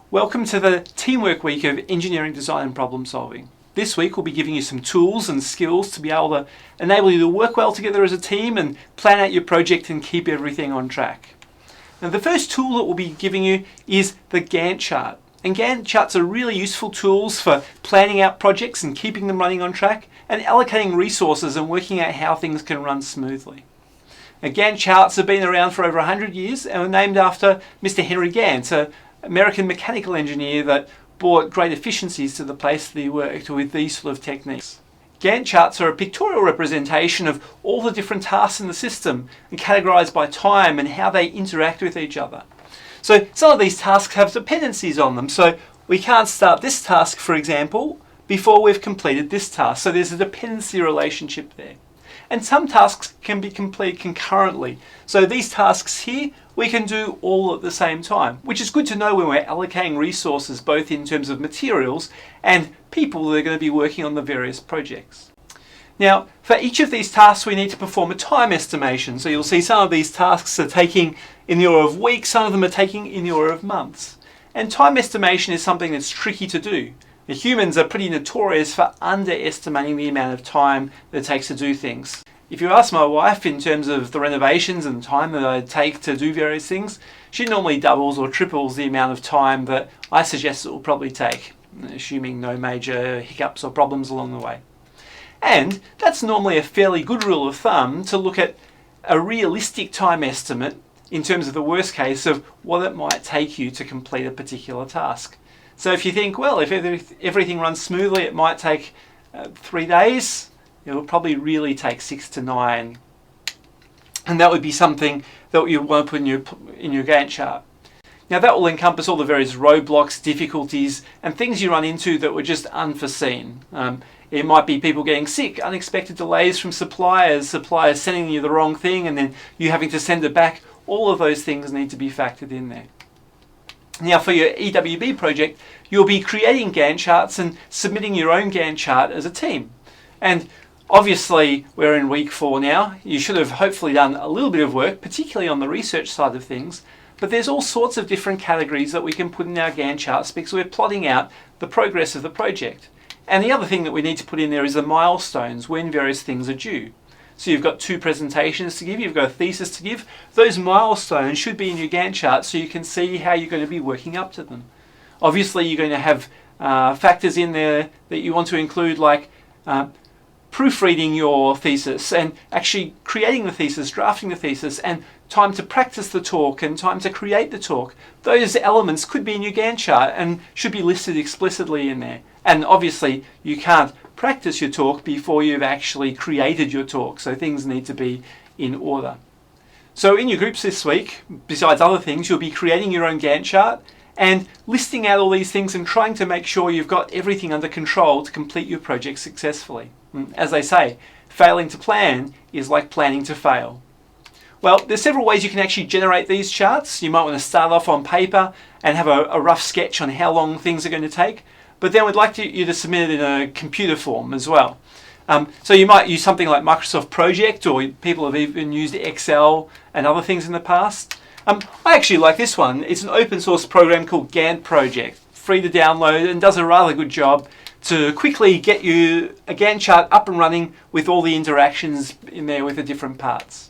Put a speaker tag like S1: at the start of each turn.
S1: Welcome to the Teamwork Week of Engineering Design and Problem Solving. This week we'll be giving you some tools and skills to be able to enable you to work well together as a team and plan out your project and keep everything on track. Now the first tool that we'll be giving you is the Gantt chart. And Gantt charts are really useful tools for planning out projects and keeping them running on track and allocating resources and working out how things can run smoothly. Now, Gantt charts have been around for over 100 years and were named after Mr. Henry Gantt, an American mechanical engineer that brought great efficiencies to the place that he worked with these sort of techniques. Gantt charts are a pictorial representation of all the different tasks in the system and categorized by time and how they interact with each other. So some of these tasks have dependencies on them. So we can't start this task, for example, before we've completed this task. So there's a dependency relationship there. And some tasks can be completed concurrently. So these tasks here, we can do all at the same time, which is good to know when we're allocating resources, both in terms of materials and people that are going to be working on the various projects. Now, for each of these tasks, we need to perform a time estimation. So you'll see some of these tasks are taking in the order of weeks, some of them are taking in the order of months. And time estimation is something that's tricky to do. The humans are pretty notorious for underestimating the amount of time that it takes to do things. If you ask my wife in terms of the renovations and the time that I take to do various things, she normally doubles or triples the amount of time that I suggest it will probably take, assuming no major hiccups or problems along the way. And that's normally a fairly good rule of thumb to look at a realistic time estimate in terms of the worst case of what it might take you to complete a particular task. So if you think, well, if everything runs smoothly, it might take 3 days, it will probably really take 6 to 9. And that would be something that you want to put in your Gantt chart. Now that will encompass all the various roadblocks, difficulties, and things you run into that were just unforeseen. It might be people getting sick, unexpected delays from suppliers sending you the wrong thing and then you having to send it back. All of those things need to be factored in there. Now for your EWB project, you'll be creating Gantt charts and submitting your own Gantt chart as a team. And obviously we're in week 4 now. You should have hopefully done a little bit of work, particularly on the research side of things. But there's all sorts of different categories that we can put in our Gantt charts because we're plotting out the progress of the project. And the other thing that we need to put in there is the milestones, when various things are due. So you've got 2 presentations to give, you've got a thesis to give. Those milestones should be in your Gantt chart so you can see how you're going to be working up to them. Obviously you're going to have factors in there that you want to include, like proofreading your thesis and actually creating the thesis, drafting the thesis, and time to practice the talk and time to create the talk. Those elements could be in your Gantt chart and should be listed explicitly in there. And obviously you can't practice your talk before you've actually created your talk, so things need to be in order. So in your groups this week, besides other things, you'll be creating your own Gantt chart and listing out all these things and trying to make sure you've got everything under control to complete your project successfully. As they say, failing to plan is like planning to fail. Well, there's several ways you can actually generate these charts. You might want to start off on paper and have a rough sketch on how long things are going to take, but then we'd like you to submit it in a computer form as well. So you might use something like Microsoft Project, or people have even used Excel and other things in the past. I actually like this one. It's an open source program called Gantt Project, free to download, and does a rather good job to quickly get you a Gantt chart up and running with all the interactions in there with the different parts.